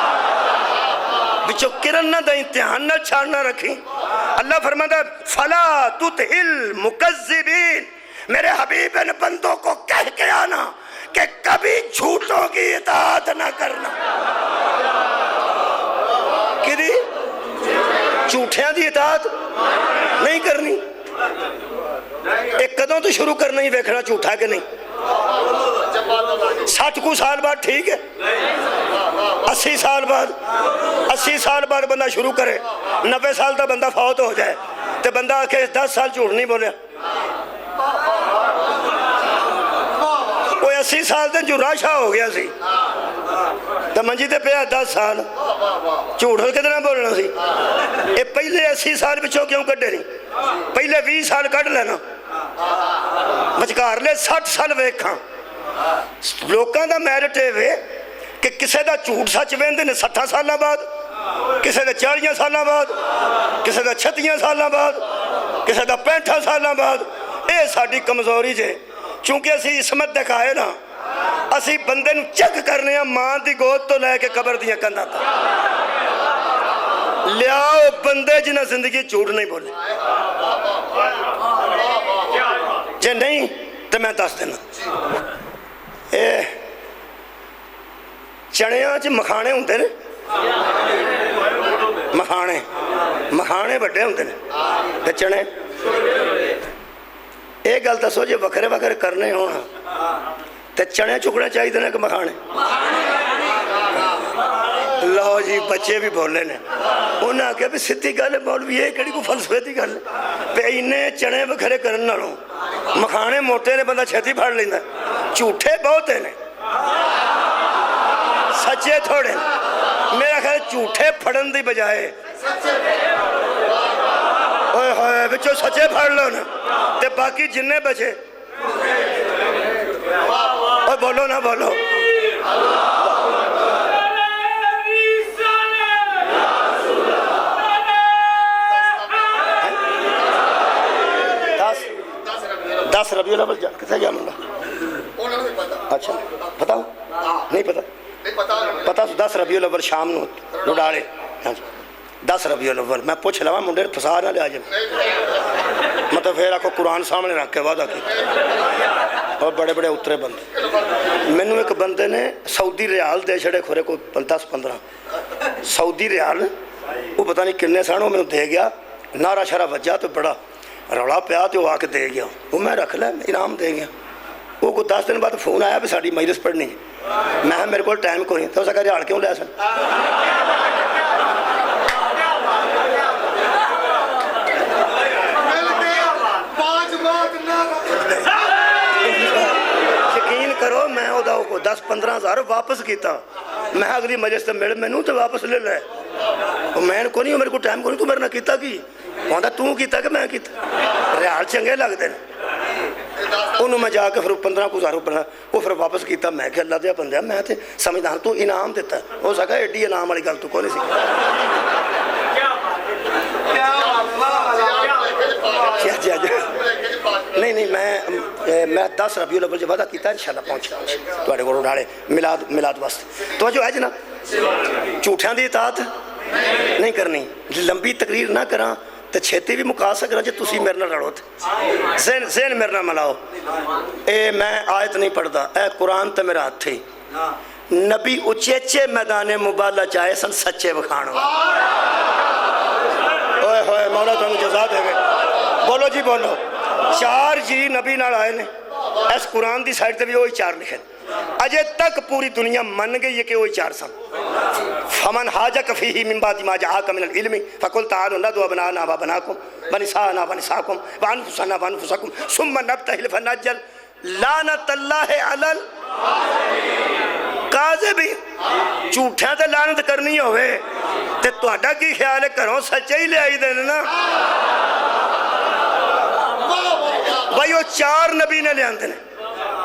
بچو کرن نہ دیں امتحان نہ چھاننا رکھیں اللہ فرماتا فلا تطہل مکذبین میرے حبیب ان بندوں کو کہہ کے آنا کہ کبھی جھوٹوں کی اطاعت نہ کرنا کدی جھوٹیاں دی اطاعت نہیں کرنی ایک قدم تو شروع کرنا ہی ویکھنا جھوٹا کہ نہیں 60 کو سال بعد ٹھیک ہے 80 سال بعد بندہ شروع کرے 90 سال تک بندہ فوت ہو جائے تو بندہ آکے 10 سال جھوٹ نہیں بولیا کوئی 80 سال تک جو راشا ہو گیا سی تو منجی تے پیا 10 سال جھوٹ کتنا بولنا سی یہ پہلے 80 سال پچھوں کیوں کڈے نہیں پہلے 20 سال کڈ لینا مچکار لے 60 سال ویکھاں لوکاں دا میرٹ ہے کہ کسے دا جھوٹ سچ ویندے نے 60 سالاں بعد کسے دا 40 سالاں بعد کسے دا 36 سالاں بعد کسے دا 65 سالاں بعد اے ساڈی کمزوری جے چونکہ اسی عصمت دکھائے نا اسی بندے نو چیک کرنے ہیں ماں دی گود تو لے کے قبر دیاں کندھاں تک لیاؤ بندے جنہیں زندگی جھوٹ نہیں بولے جے نہیں تو میں دس دینا چنیاں چ مکھانے ہوندے نے مکھانے بڑے ہوندے نے تے چنے ایک گل دسو جے وکھرے وکھرے کرنے ہونا تے چنے چکنے چاہیے نے کہ مکھانے لو جی بچے بھی بولے نے انہاں آکھیا بھی سدھی گل مولوی یہ کہڑی کو فلسفے دی گل پہ انہیں چنے وکھرے کرن نالوں مکھانے موٹے نے بندہ چھتی پھڑ لیندا جھوٹے بہت نے سچے تھوڑے میرا خیال جھوٹے پھڑن دی بجائے اوئے ہوئے بچوں سچے پھڑ لو نا تے باقی جننے بچے اوہ بولو نہ بولو دس ربیع الاول کتنے گیا منگا اچھا پتا نہیں پتا پتا 10 ربیع الاول شام نو لڑاڑے 10 ربیع الاول میں پوچھ لوا منڈے پھسا نہ لیا جائے مطلب پھر آپ کو قرآن سامنے رکھ کے وعدہ کی اور بڑے بڑے اترے بندے مینوں ایک بندے نے سعودی ریال دے چھڑے کھورے کو 10-15 سعودی ریال وہ پتہ نہیں کنے سن وہ مینوں دے گیا نعرہ شرا وجہ تو بڑا رولا پیا تو وہ آ کے دے گیا وہ میں رکھ لیا انعام دے گیا وہ کوئی 10 دن بعد فون آیا بھی ساری مجلس پڑھنی میں میرے کو ٹائم کو نہیں تو اس کا ریال کیوں لیا سن یقین کرو میں وہ کو 10-15 ہزار واپس کیتا میں اگلی مجلس سے مل مینوں تو واپس لے لے میں کو نہیں میرے کو ٹائم کو نہیں تو میرے نہ کیتا کی وہاں تو کیتا کہ میں کیتا ریال چنگے لگتے ہیں انہوں میں جا کے پھر 15,000 روپے وہ پھر واپس کیتا میں کہ اللہ دیا بندہ میں تے سمجھدار تو انعام دیتا ہو سکا ایڈی انعام والی گل تو کوئی نہیں سی نہیں میں 10 ربیع الاول جو وعدہ کیتا انشاءاللہ پہنچا تواڈے کول اڑاڑے میلاد واسطے تو جو ہے نا جھوٹیاں دی اطاعت نہیں کرنی لمبی تقریر نہ کراں تو چھیتی بھی مکا سکنا جی تسی میرے نال لڑو تے ذہن میرے نال ملاؤ اے میں آیت نہیں پڑھدا اے قرآن تے میرا ہاتھ ہی نبی اچیچے میدان مبالہ چاہے سن سچے بکھان اوئے ہوئے مولا تمہیں جزا دے گئے بولو جی بولو 4 جی نبی نال آئے نے اس قرآن دی سائٹ تے بھی وہی 4 لکھے اجے تک پوری دنیا من گئی ہے کہ وہی 4 سن فمن حاجک فیہ من بعد ما جاءک من العلم فقل تعالوا ندعو ابناءنا وابناءکم ونساءنا ونساءکم وانفسنا وانفسکم ثم نبتہل فنجل لعنت اللہ علی کاذبی جھوٹیاں تے لعنت کرنی ہوئے تے تہاڈا کی خیال ہے گھروں سچے ہی لے آئی دے نا بھائی وہ 4 نبی نے لے آندے نے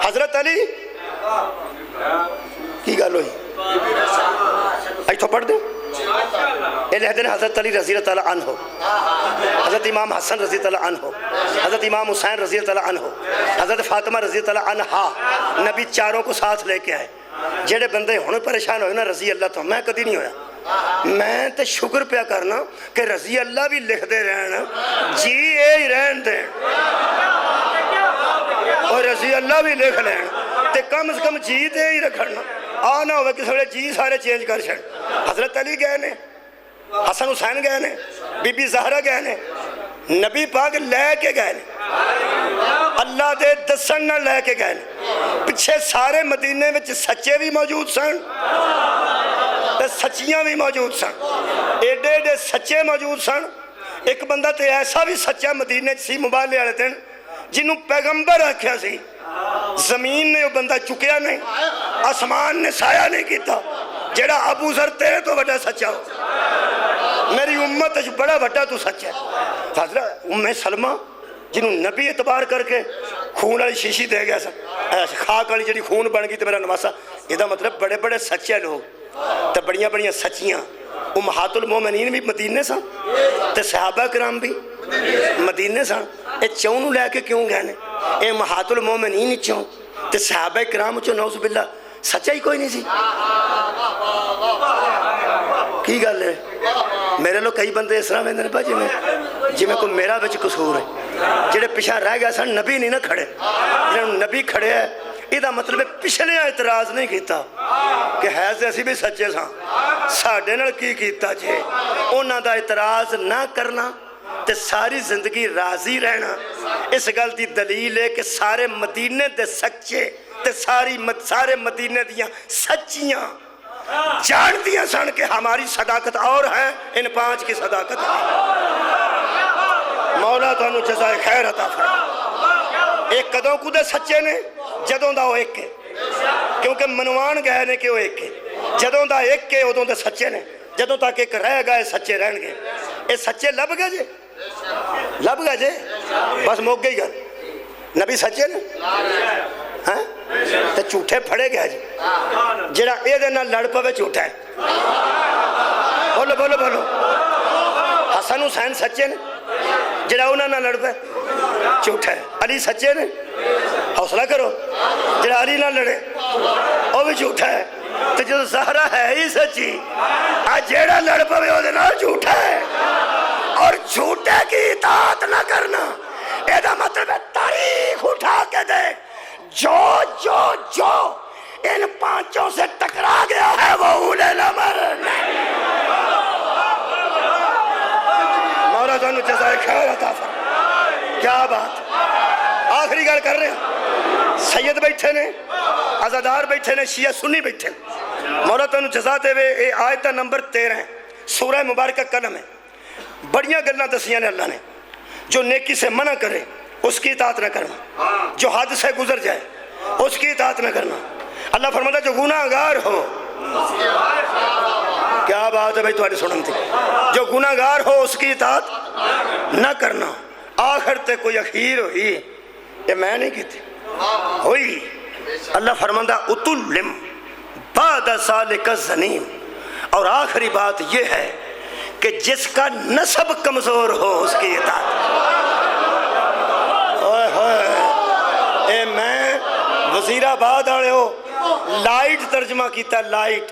حضرت علی کی گل ہوئی ایتھوں پڑھ دیں یہ لکھتے ہیں حضرت علی رضی اللہ عنہ حضرت امام حسن رضی اللہ عنہ حضرت امام حسین رضی اللہ عنہ حضرت فاطمہ رضی اللہ عنہا نبی 4 کو ساتھ لے کے آئے جڑے بندے ہونے پریشان ہوئے نا رضی اللہ تو میں کدی نہیں ہویا میں تے شکر پیا کرنا کہ رضی اللہ بھی لکھ دے رہنا جی اے ہی رہن دیں اور رضی اللہ بھی لکھ لین تے کم از کم جی دے ہی رکھنا آ نہ ہوئے کسی ویلے جی سارے چینج کر چھڑ حضرت علی گئے نے حسن حسین گئے نے بی بی زہرا گئے نے نبی پاک لے کے گئے نے اللہ دے دسن نہ لے کے گئے نے پچھے سارے مدینے میں سچے بھی موجود سن تے سچیاں بھی موجود سن ایڈے ایڈے سچے موجود سن ایک بندہ تے ایسا بھی سچا مدینے سی موبائل والے دن جنہوں پیغمبر آکھیا سی زمین نے وہ بندہ چکیا نہیں آسمان نے سایہ نہیں کیتا جیڑا ابو ذر تیرے تو بڑا سچا ہو میری امت بڑا بڑا تو سچ ہے حضرت سلمہ جنہوں نبی اعتبار کر کے خون والی شیشی دے گیا سا خاک والی جڑی خون بن گئی تو میرا نواسا یہ مطلب بڑے بڑے سچے لوگ تو بڑیاں بڑیاں سچیاں امہات المومنین بھی مدینے سن تے صحابہ کرام بھی مدینے سن اے چونوں لے کے کیوں گئے نے اے امہات المومنین چوں تے صحابہ کرام چوں نعوذ باللہ سچا ہی کوئی نہیں سی کی گل ہے میرے لوگ کئی بندے اس طرح میں نے پا جی میں کوئی میرا بچ قصور ہے جڑے پیچھے رہ گیا سن نبی نہیں نہ کھڑے جنہوں نبی کھڑے ہے یہ مطلب پچھلے اعتراض نہیں کیتا کہ ہے سے اسی بھی سچے ساں ساڑھے نال کی کیتا جے انہاں دا اعتراض نہ کرنا تے ساری زندگی راضی رہنا اس گل دی دلیل ہے کہ سارے مدینے دے سچے تے سارے مدینے دیاں سچیاں جان دیاں سن کہ ہماری صداقت اور ہے ان 5 کی صداقت ہے مولا تو انہوں جزائے خیر عطا فرما ایک قدوں کو دے سچے نے جدوں دا وہ ایک کے کیونکہ منوان گئے نے کہ وہ ایک کے جدوں دا ایک کے ادوں دے سچے نے جدوں تک ایک رہ گئے سچے رہن گے اے سچے لب گئے جے لب گئے جے بس موک گئی گئے نبی سچے نے ہاں تے جھوٹے پھڑے گئے جی جڑا اے دے نال لڑ پوے جھوٹا ہے بولو بولو بولو حسن حسین سچے نے جڑا انہاں نال لڑ پے جھوٹا ہے علی سچے نے حوصلہ کرو جڑا علی نال لڑے وہ بھی جھوٹا ہے تو جو زہرا ہے ہی سچی آج جیڑا لڑ پوے وہ دے نال جھوٹا ہے اور جھوٹے کی اطاعت نہ کرنا اے دا مطلب ہے تاریخ اٹھا کے دے جو ان 5 سے ٹکرا گیا ہے وہ اولے الامر نہیں مولا تانوں جزائے خیر عطا فرما کیا بات آخری گل کر رہے ہیں سید بیٹھے نے عزادار بیٹھے نے شیعہ سنی بیٹھے مولا تانوں جزا دے وے اے آیت نمبر 13 سورہ مبارکہ قلم ہے بڑیاں گلاں دسیاں نے اللہ نے جو نیکی سے منع کرے اس کی اطاعت نہ کرنا جو حد سے گزر جائے اس کی اطاعت نہ کرنا اللہ فرماتا ہے جو گناہ گار ہو کیا بات ہے بھائی تمہاری سنن تھی جو گناہ گار ہو اس کی اطاعت نہ کرنا آخر تے کوئی اخیر ہوئی یہ میں نہیں کی تھی ہوئی اللہ فرماتا اتلم بعد ذالک الزنیم اور آخری بات یہ ہے کہ جس کا نسب کمزور ہو اس کی اطاعت اے میں وزیر آباد آڑے ہو لائٹ ترجمہ کیتا لائٹ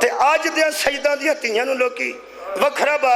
ਤੇ ਅੱਜ ਦੀਆਂ ਸਈਦਾਂ ਦੀਆਂ ਧੀਆਂ ਨੂੰ ਲੋਕੀ ਵੱਖਰਾ ਬਾ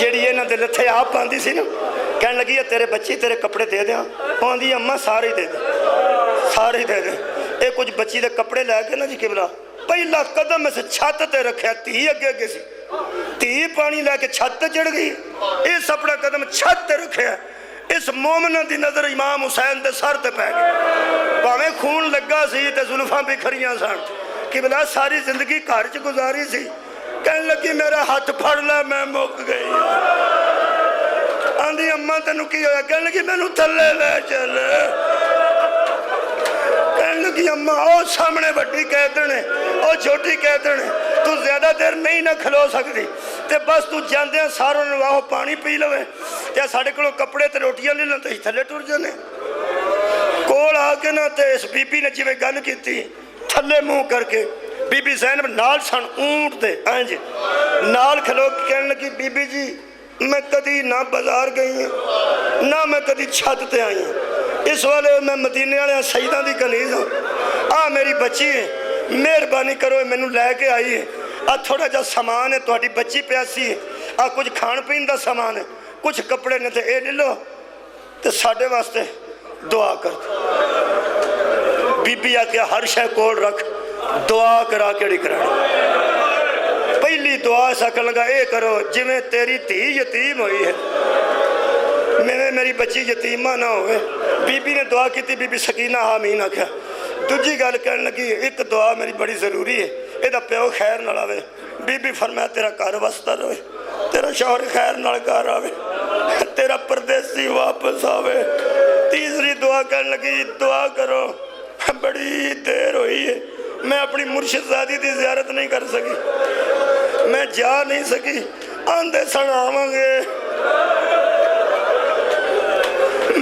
ਜਿਹੜੀ ਇਹਨਾਂ ਦੇ ਲੱਥੇ ਆਪ ਪਾਉਂਦੀ ਸੀ ਨਾ, ਕਹਿਣ ਲੱਗੀ ਆ ਤੇਰੇ ਬੱਚੀ ਤੇਰੇ ਕੱਪੜੇ ਦੇ ਦਿਆਂ, ਆਉਂਦੀ ਅੰਮਾ ਸਾਰੇ ਹੀ ਦੇ ਦੇ, ਸਾਰੇ ਹੀ ਦੇ ਦੇ। ਇਹ ਕੁਝ ਬੱਚੀ ਦੇ ਕੱਪੜੇ ਲੈ ਕੇ ਨਾ ਜੀ ਕਿਬਲਾ ਪਹਿਲਾ ਕਦਮ ਇਸ ਛੱਤ ਤੇ ਰੱਖਿਆ, ਧੀ ਅੱਗੇ ਅੱਗੇ ਸੀ, ਧੀ ਪਾਣੀ ਲੈ ਕੇ ਛੱਤ ਤੇ ਚੜ ਗਈ, ਇਸ ਆਪਣਾ ਕਦਮ ਛੱਤ ਤੇ ਰੱਖਿਆ। ਇਸ ਮੋਮਨਾਂ ਦੀ ਨਜ਼ਰ ਇਮਾਮ ਹੁਸੈਨ ਦੇ ਸਰ ਤੇ ਪੈ ਗਈ, ਭਾਵੇਂ ਖੂਨ ਲੱਗਾ ਸੀ ਤੇ ਜ਼ੁਲਫਾਂ ਬਿਖਰੀਆਂ ਸਨ, ਕਿਬਲਾ ਸਾਰੀ ਜ਼ਿੰਦਗੀ ਘਰ 'ਚ ਗੁਜ਼ਾਰੀ ਸੀ। ਕਹਿਣ ਲੱਗੀ ਮੇਰਾ ਹੱਥ ਫੜ ਲੈ ਮੈਂ ਮੁੱਕ ਗਈ। ਆਂਦੀ ਅੰਮਾ ਤੈਨੂੰ ਕੀ ਹੋਇਆ? ਕਹਿਣ ਲੱਗੀ ਮੈਨੂੰ ਥੱਲੇ ਲੈ ਚੱਲ। ਕਹਿਣ ਲੱਗੀ ਅੰਮਾ ਉਹ ਸਾਹਮਣੇ ਵੱਡੀ ਕੈਦਣ ਹੈ, ਉਹ ਛੋਟੀ ਕੈਦਣ ਹੈ, ਤੂੰ ਜ਼ਿਆਦਾ ਦੇਰ ਨਹੀਂ ਨਾ ਖਲੋ ਸਕਦੀ, ਤੇ ਬਸ ਤੂੰ ਜਾਂਦਿਆਂ ਸਾਰਿਆਂ ਨੂੰ ਆਹੋ ਪਾਣੀ ਪੀ ਲਵੇ ਤੇ ਸਾਡੇ ਕੋਲੋਂ ਕੱਪੜੇ ਤੇ ਰੋਟੀਆਂ ਲੈ ਲੈਣ ਤੇ ਥੱਲੇ ਟੁਰ ਜਾਂਦੇ। ਕੋਲ ਆ ਕੇ ਨਾ ਤੇ ਇਸ ਬੀਬੀ ਨੇ ਜਿਵੇਂ ਗੱਲ ਕੀਤੀ ਥੱਲੇ ਮੂੰਹ ਕਰਕੇ, ਬੀਬੀ ਜ਼ੈਨਬ ਨਾਲ ਸਣ ਊਂਟ ਤੇ ਇੰਜ ਨਾਲ ਖਲੋ ਕੇ ਕਹਿਣ ਲੱਗੀ ਬੀਬੀ ਜੀ ਮੈਂ ਕਦੀ ਨਾ ਬਾਜ਼ਾਰ ਗਈ ਹਾਂ ਨਾ ਮੈਂ ਕਦੀ ਛੱਤ ਤੇ ਆਈ ਹਾਂ, ਇਸ ਵੇਲੇ ਮੈਂ ਮਦੀਨੇ ਵਾਲਿਆਂ ਸ਼ਹੀਦਾਂ ਦੀ ਕਨੀਜ਼ ਹਾਂ। ਆ ਮੇਰੀ ਬੱਚੀ ਹੈ, ਮਿਹਰਬਾਨੀ ਕਰੋ ਮੈਨੂੰ ਲੈ ਕੇ ਆਈ ਹੈ। ਆ ਥੋੜਾ ਜਿਹਾ ਸਮਾਨ ਹੈ, ਤੁਹਾਡੀ ਬੱਚੀ ਪਿਆਸੀ ਹੈ, ਆ ਕੁਝ ਖਾਣ ਪੀਣ ਦਾ ਸਮਾਨ ਹੈ, ਕੁਝ ਕੱਪੜੇ ਨੇ, ਤੇ ਇਹ ਲੈ ਲਓ ਤੇ ਸਾਡੇ ਵਾਸਤੇ ਦੁਆ ਕਰ। ਬੀਬੀ ਆਖਿਆ ਹਰ ਸ਼ੈ ਕੋਲ ਰੱਖ, ਦੁਆ ਕਰਾ ਕਿਹੜੀ ਕਰਾਣੀ। ਪਹਿਲੀ ਦੁਆ ਸਕਣ ਲਗਾ ਇਹ ਕਰੋ ਜਿਵੇਂ ਤੇਰੀ ਧੀ ਯਤੀਮ ਹੋਈ ਹੈ, ਮੇਰੀ ਬੱਚੀ ਯਤੀਮਾ ਨਾ ਹੋਵੇ। ਬੀਬੀ ਨੇ ਦੁਆ ਕੀਤੀ, ਬੀਬੀ ਸਕੀਨਾ ਆਮੀਨ ਆਖਿਆ। ਦੂਜੀ ਗੱਲ ਕਹਿਣ ਲੱਗੀ ਇੱਕ ਦੁਆ ਮੇਰੀ ਬੜੀ ਜ਼ਰੂਰੀ ਹੈ, ਇਹਦਾ ਪਿਓ ਖੈਰ ਨਾਲ ਆਵੇ। ਬੀਬੀ ਫਰਮਾਇਆ ਤੇਰਾ ਘਰ ਵਸਦਾ ਰਹੇ, ਤੇਰਾ ਸ਼ੌਹਰ ਖੈਰ ਨਾਲ ਘਰ ਆਵੇ, ਤੇਰਾ ਪਰਦੇਸੀ ਵਾਪਸ ਆਵੇ। ਤੀਸਰੀ ਦੁਆ ਕਹਿਣ ਲੱਗੀ ਦੁਆ ਕਰੋ ਬੜੀ ਦੇਰ ਹੋਈ ਹੈ, ਮੈਂ ਆਪਣੀ ਮੁਰਸ਼ਿਦਜ਼ਾਦੀ ਦੀ ਜ਼ਿਆਰਤ ਨਹੀਂ ਕਰ ਸਕੀ, ਮੈਂ ਜਾ ਨਹੀਂ ਸਕੀ, ਆਂਦੇ ਸਣ ਆਵਾਂਗੇ,